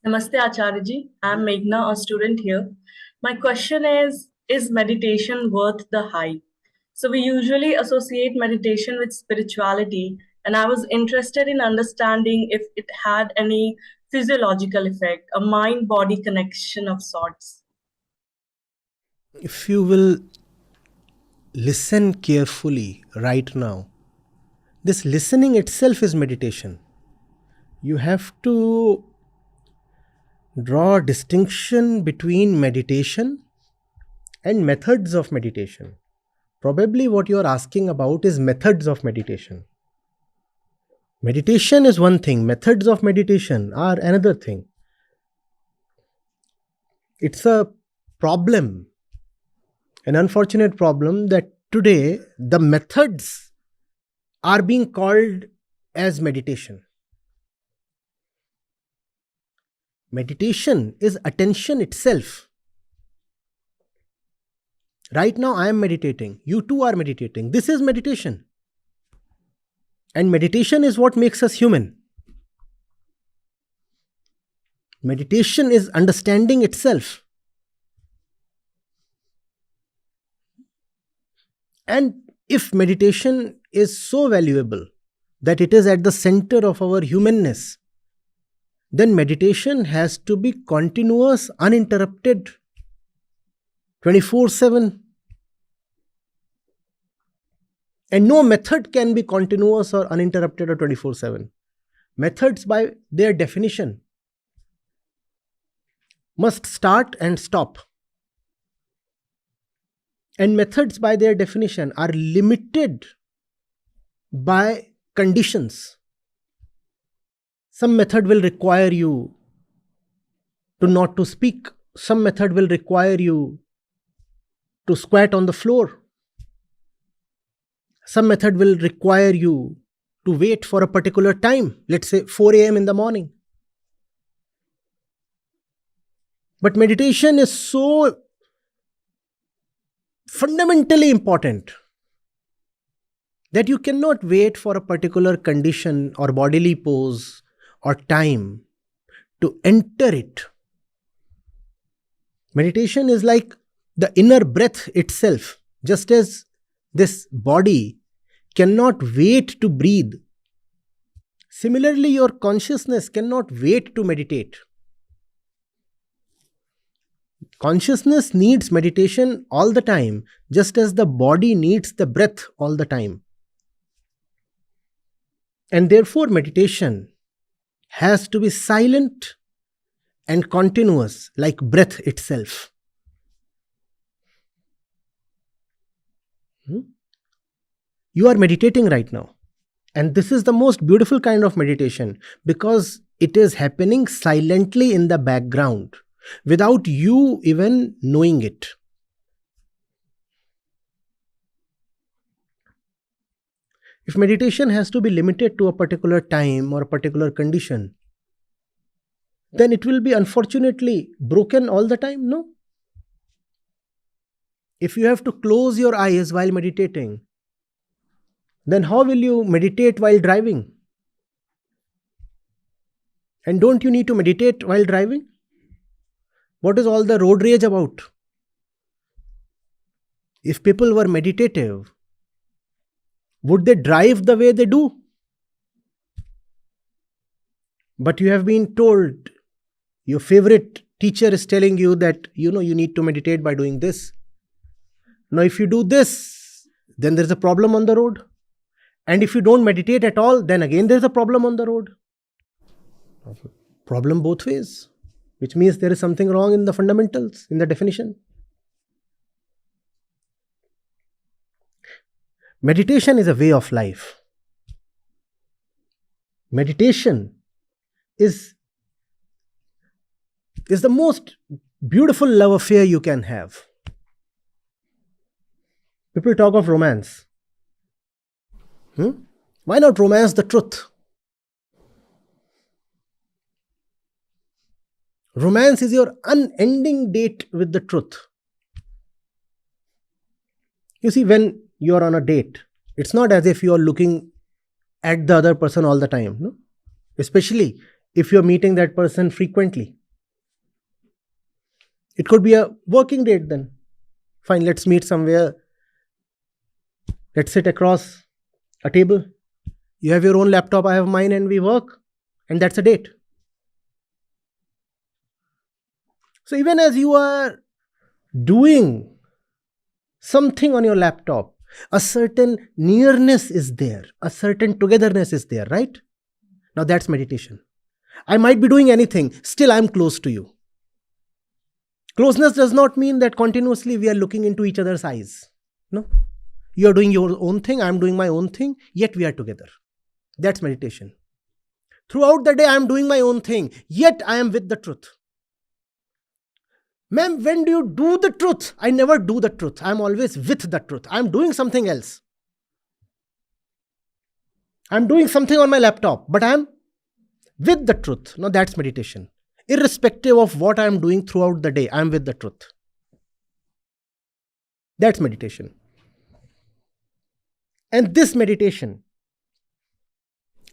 Namaste Acharya. I'm Meghna, a student here. My question is meditation worth the hype? So we usually associate meditation with spirituality, and I was interested in understanding if it had any physiological effect, a mind-body connection of sorts. If you will listen carefully right now, this listening itself is meditation. You have to draw a distinction between meditation and methods of meditation. Probably what you are asking about is methods of meditation. Meditation is one thing, methods of meditation are another thing. It's a problem, an unfortunate problem, that today the methods are being called as meditation. Meditation is attention itself. Right now I am meditating. You too are meditating. This is meditation. And meditation is what makes us human. Meditation is understanding itself. And if meditation is so valuable that it is at the center of our humanness, then meditation has to be continuous, uninterrupted, 24/7. And no method can be continuous or uninterrupted or 24/7. Methods, by their definition, must start and stop. And methods, by their definition, are limited by conditions. Some method will require you to not to speak. Some method will require you to squat on the floor. Some method will require you to wait for a particular time, let's say 4 a.m. in the morning. But meditation is so fundamentally important that you cannot wait for a particular condition or bodily pose or time to enter it. Meditation is like the inner breath itself. Just as this body cannot wait to breathe, similarly your consciousness cannot wait to meditate. Consciousness needs meditation all the time, just as the body needs the breath all the time. And therefore meditation has to be silent and continuous, like breath itself. You are meditating right now. And this is the most beautiful kind of meditation because it is happening silently in the background without you even knowing it. If meditation has to be limited to a particular time or a particular condition, then it will be unfortunately broken all the time, no? If you have to close your eyes while meditating, then how will you meditate while driving? And don't you need to meditate while driving? What is all the road rage about? If people were meditative, would they drive the way they do? But you have been told, your favorite teacher is telling you that you need to meditate by doing this. Now if you do this, then there is a problem on the road. And if you don't meditate at all, then again there is a problem on the road. Problem both ways, which means there is something wrong in the fundamentals, in the definition. Meditation is a way of life. Meditation is the most beautiful love affair you can have. People talk of romance. Why not romance the truth? Romance is your unending date with the truth. You see, when you are on a date, it's not as if you are looking at the other person all the time, no? Especially if you are meeting that person frequently. It could be a working date then. Fine, let's meet somewhere. Let's sit across a table. You have your own laptop, I have mine, and we work. And that's a date. So even as you are doing something on your laptop, a certain nearness is there, a certain togetherness is there, right? Now that's meditation. I might be doing anything, still I'm close to you. Closeness does not mean that continuously we are looking into each other's eyes. No. You are doing your own thing, I'm doing my own thing, yet we are together. That's meditation. Throughout the day, I am doing my own thing, yet I am with the truth. Ma'am, when do you do the truth? I never do the truth. I am always with the truth. I am doing something else. I am doing something on my laptop, but I am with the truth. Now that's meditation. Irrespective of what I am doing throughout the day, I am with the truth. That's meditation. And this meditation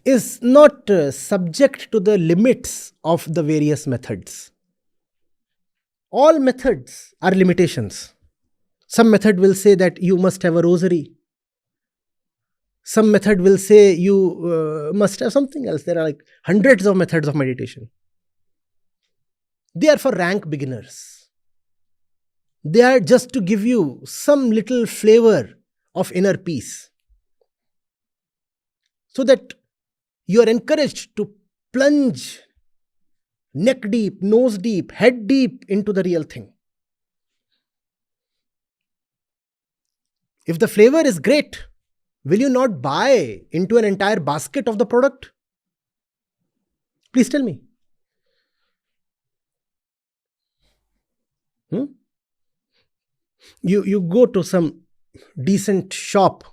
is not subject to the limits of the various methods. All methods are limitations. Some method will say that you must have a rosary. Some method will say you must have something else. There are like hundreds of methods of meditation. They are for rank beginners. They are just to give you some little flavor of inner peace, so that you are encouraged to plunge neck deep, nose deep, head deep into the real thing. If the flavor is great, will you not buy into an entire basket of the product? Please tell me. You go to some decent shop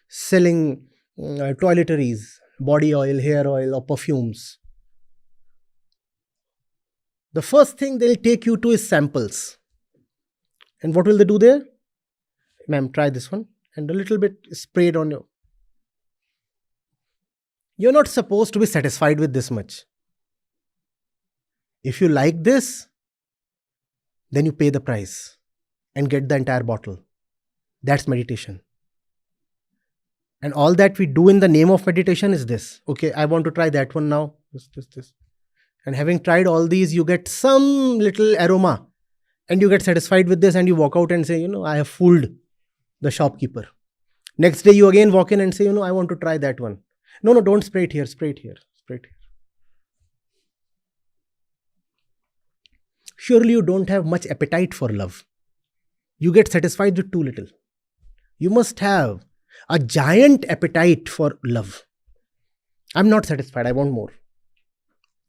selling toiletries, body oil, hair oil, or perfumes. The first thing they'll take you to is samples. And what will they do there? Ma'am, try this one. And a little bit sprayed on you. You're not supposed to be satisfied with this much. If you like this, then you pay the price and get the entire bottle. That's meditation. And all that we do in the name of meditation is this. Okay, I want to try that one now. This. And having tried all these, you get some little aroma and you get satisfied with this and you walk out and say, I have fooled the shopkeeper. Next day, you again walk in and say, I want to try that one. No, don't spray it here, spray it here, spray it here. Surely you don't have much appetite for love. You get satisfied with too little. You must have a giant appetite for love. I'm not satisfied, I want more.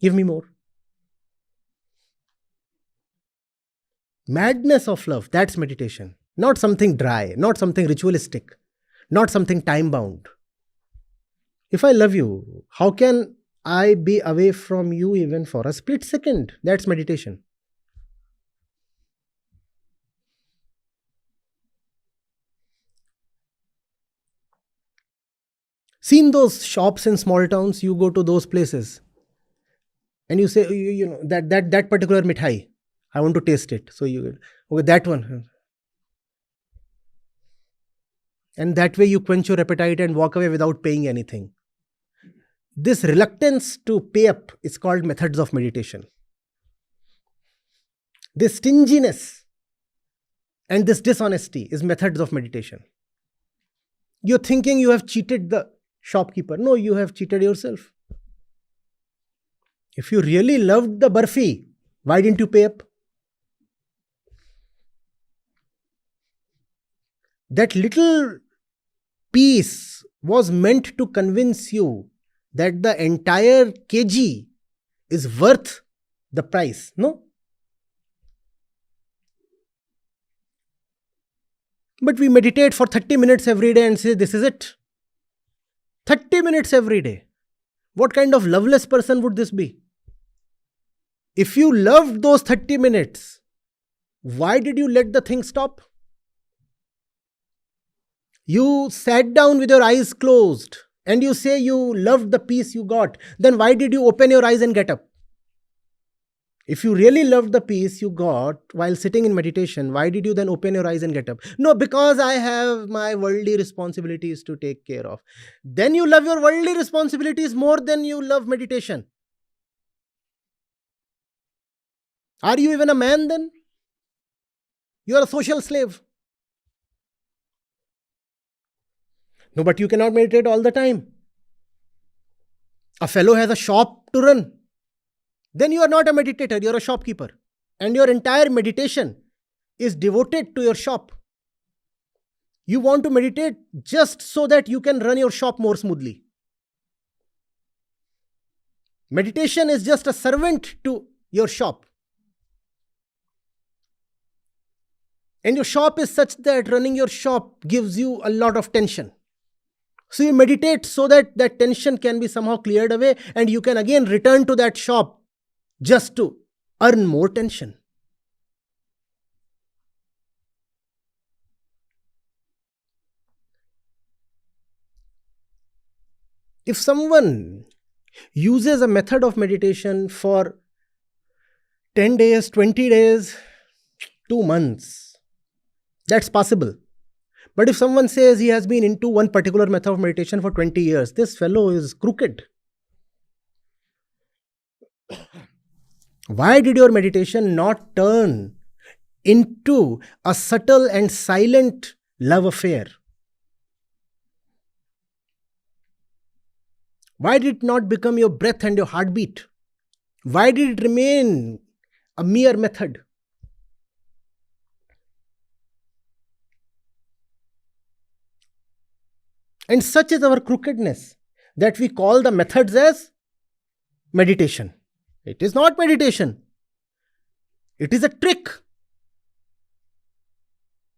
Give me more. Madness of love, that's meditation. Not something dry, not something ritualistic, not something time-bound. If I love you, how can I be away from you even for a split second? That's meditation. Seen those shops in small towns, you go to those places and you say, that particular mithai, I want to taste it. So you get, okay, that one. And that way you quench your appetite and walk away without paying anything. This reluctance to pay up is called methods of meditation. This stinginess and this dishonesty is methods of meditation. You're thinking you have cheated the shopkeeper. No, you have cheated yourself. If you really loved the barfi, why didn't you pay up? That little piece was meant to convince you that the entire kg is worth the price. No? But we meditate for 30 minutes every day and say, this is it. 30 minutes every day. What kind of loveless person would this be? If you loved those 30 minutes, why did you let the thing stop? You sat down with your eyes closed and you say you loved the peace you got. Then why did you open your eyes and get up? If you really loved the peace you got while sitting in meditation, why did you then open your eyes and get up? No, because I have my worldly responsibilities to take care of. Then you love your worldly responsibilities more than you love meditation. Are you even a man then? You are a social slave. No, but you cannot meditate all the time. A fellow has a shop to run. Then you are not a meditator, you are a shopkeeper. And your entire meditation is devoted to your shop. You want to meditate just so that you can run your shop more smoothly. Meditation is just a servant to your shop. And your shop is such that running your shop gives you a lot of tension. So you meditate so that that tension can be somehow cleared away and you can again return to that shop just to earn more tension. If someone uses a method of meditation for 10 days, 20 days, 2 months, that's possible. But if someone says he has been into one particular method of meditation for 20 years, this fellow is crooked. Why did your meditation not turn into a subtle and silent love affair? Why did it not become your breath and your heartbeat? Why did it remain a mere method? And such is our crookedness that we call the methods as meditation. It is not meditation. It is a trick.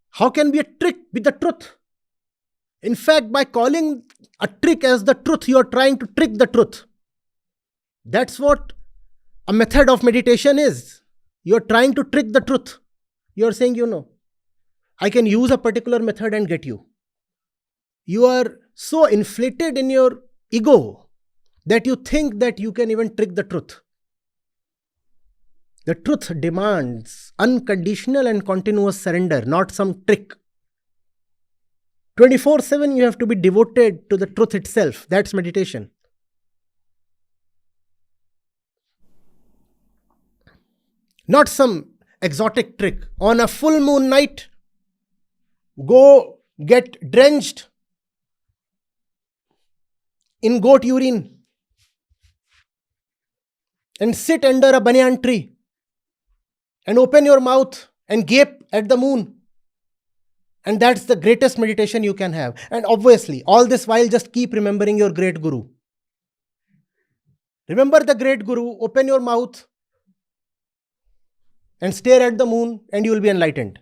How can be a trick be the truth? In fact, by calling a trick as the truth, you are trying to trick the truth. That's what a method of meditation is. You are trying to trick the truth. You are saying, I can use a particular method and get you. You are so inflated in your ego that you think that you can even trick the truth. The truth demands unconditional and continuous surrender, not some trick. 24/7 you have to be devoted to the truth itself. That's meditation. Not some exotic trick. On a full moon night, go get drenched in goat urine and sit under a banyan tree and open your mouth and gape at the moon. And that's the greatest meditation you can have. And obviously, all this while just keep remembering your great guru. Remember the great guru, open your mouth and stare at the moon and you will be enlightened.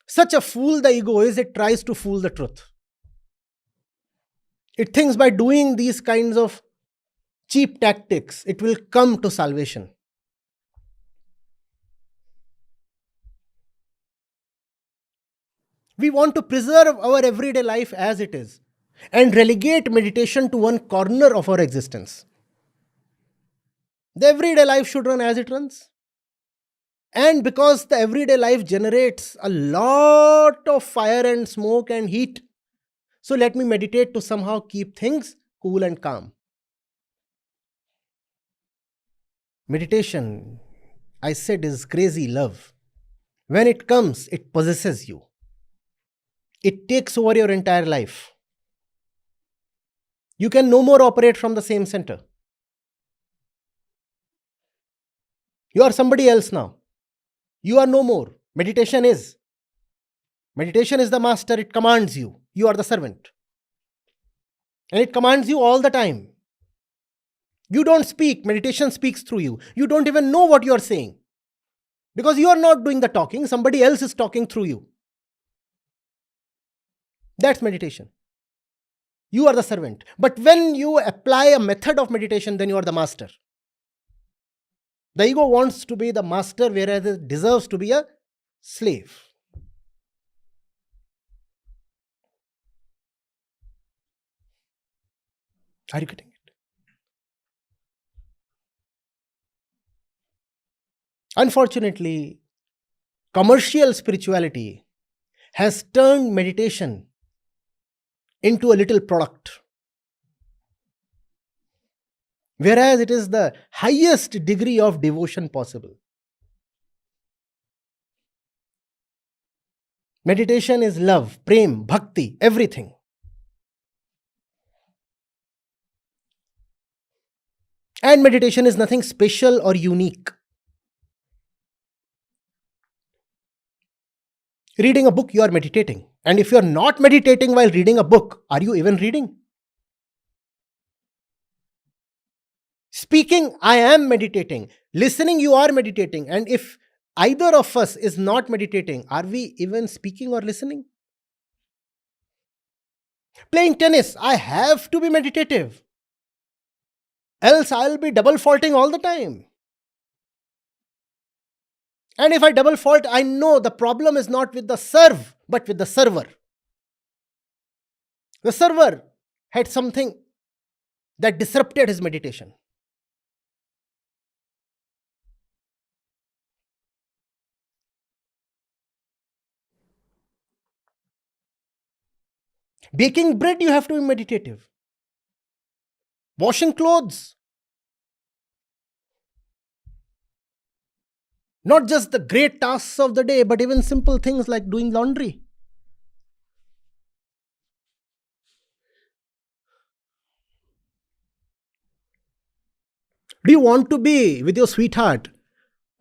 Such a fool the ego is, it tries to fool the truth. It thinks by doing these kinds of cheap tactics, it will come to salvation. We want to preserve our everyday life as it is and relegate meditation to one corner of our existence. The everyday life should run as it runs. And because the everyday life generates a lot of fire and smoke and heat, so let me meditate to somehow keep things cool and calm. Meditation, I said, is crazy love. When it comes, it possesses you. It takes over your entire life. You can no more operate from the same center. You are somebody else now. You are no more. Meditation is. Meditation is the master. It commands you. You are the servant. And it commands you all the time. You don't speak. Meditation speaks through you. You don't even know what you are saying. Because you are not doing the talking. Somebody else is talking through you. That's meditation. You are the servant. But when you apply a method of meditation, then you are the master. The ego wants to be the master, whereas it deserves to be a slave. Are you getting it? Unfortunately, commercial spirituality has turned meditation into a little product, whereas it is the highest degree of devotion possible. Meditation is love, prem, bhakti, everything. And meditation is nothing special or unique. Reading a book, you are meditating. And if you are not meditating while reading a book, are you even reading? Speaking, I am meditating. Listening, you are meditating. And if either of us is not meditating, are we even speaking or listening? Playing tennis, I have to be meditative. Else I'll be double faulting all the time. And if I double fault, I know the problem is not with the serve, but with the server. The server had something that disrupted his meditation. Baking bread, you have to be meditative. Washing clothes, not just the great tasks of the day, but even simple things like doing laundry. Do you want to be with your sweetheart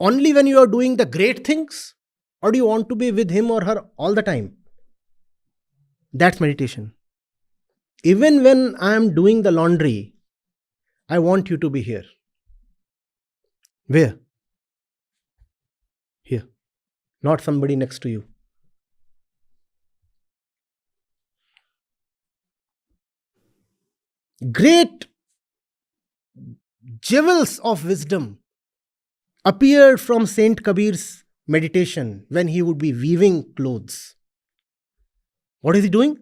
only when you are doing the great things? Or do you want to be with him or her all the time? That's meditation. Even when I am doing the laundry, I want you to be here. Where? Here. Not somebody next to you. Great jewels of wisdom appeared from Saint Kabir's meditation when he would be weaving clothes. What is he doing?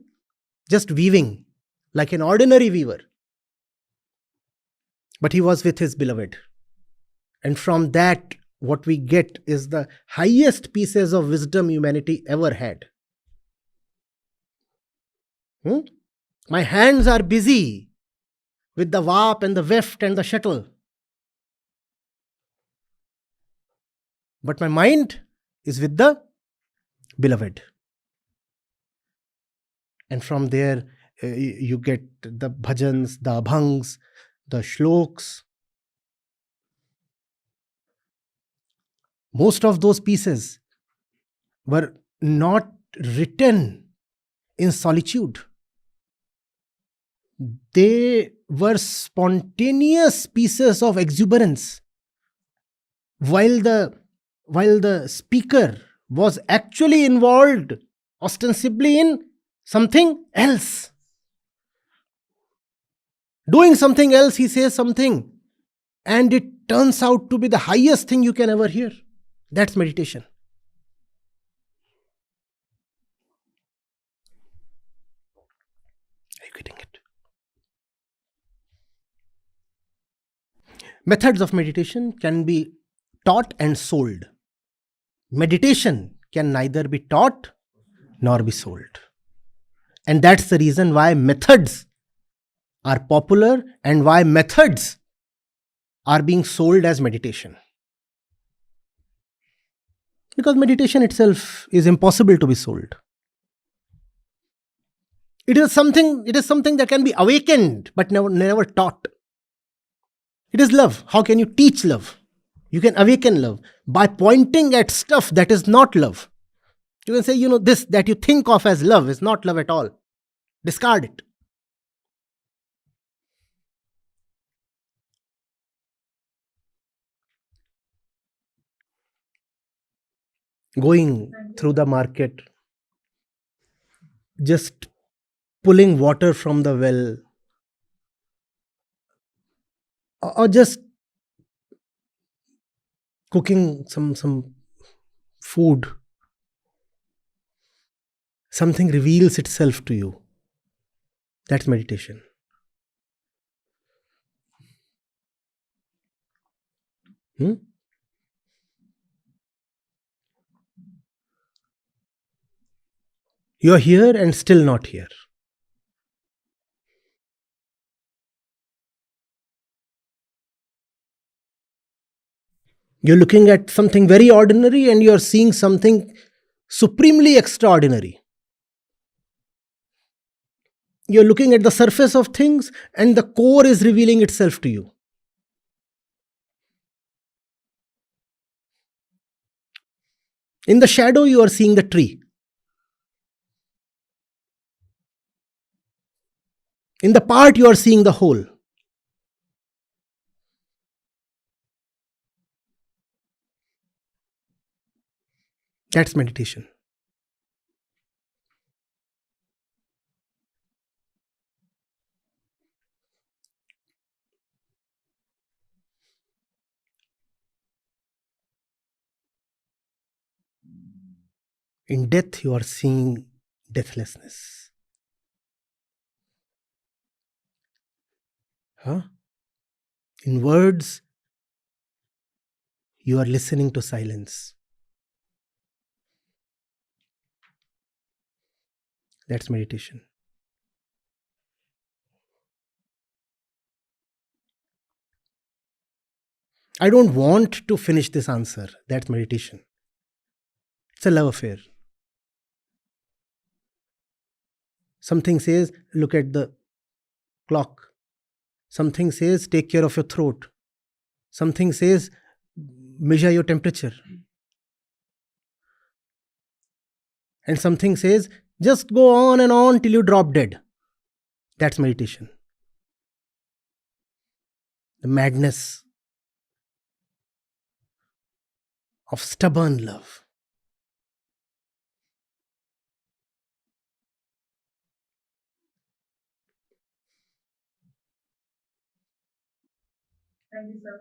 Just weaving, like an ordinary weaver. But he was with his beloved. And from that, what we get is the highest pieces of wisdom humanity ever had. My hands are busy with the warp and the weft and the shuttle. But my mind is with the beloved. And from there, you get the bhajans, the abhangs, the shloks. Most of those pieces were not written in solitude. They were spontaneous pieces of exuberance, while the speaker was actually involved ostensibly in something else. Doing something else, he says something, and it turns out to be the highest thing you can ever hear. That's meditation. Are you getting it? Methods of meditation can be taught and sold. Meditation can neither be taught nor be sold. And that's the reason why methods are popular and why methods are being sold as meditation. Because meditation itself is impossible to be sold. It is something that can be awakened but never taught. It is love. How can you teach love? You can awaken love by pointing at stuff that is not love. You can say, this that you think of as love is not love at all. Discard it. Going through the market, just pulling water from the well, or just cooking some food, something reveals itself to you. That's meditation. Hmm? You're here and still not here. You're looking at something very ordinary and you're seeing something supremely extraordinary. You're looking at the surface of things and the core is revealing itself to you. In the shadow, you are seeing the tree. In the part, you are seeing the whole. That's meditation. In death, you are seeing deathlessness. Huh? In words, you are listening to silence. That's meditation. I don't want to finish this answer. That's meditation. It's a love affair. Something says, look at the clock. Something says, take care of your throat. Something says, measure your temperature. And something says, just go on and on till you drop dead. That's meditation. The madness of stubborn love. Thank you, sir.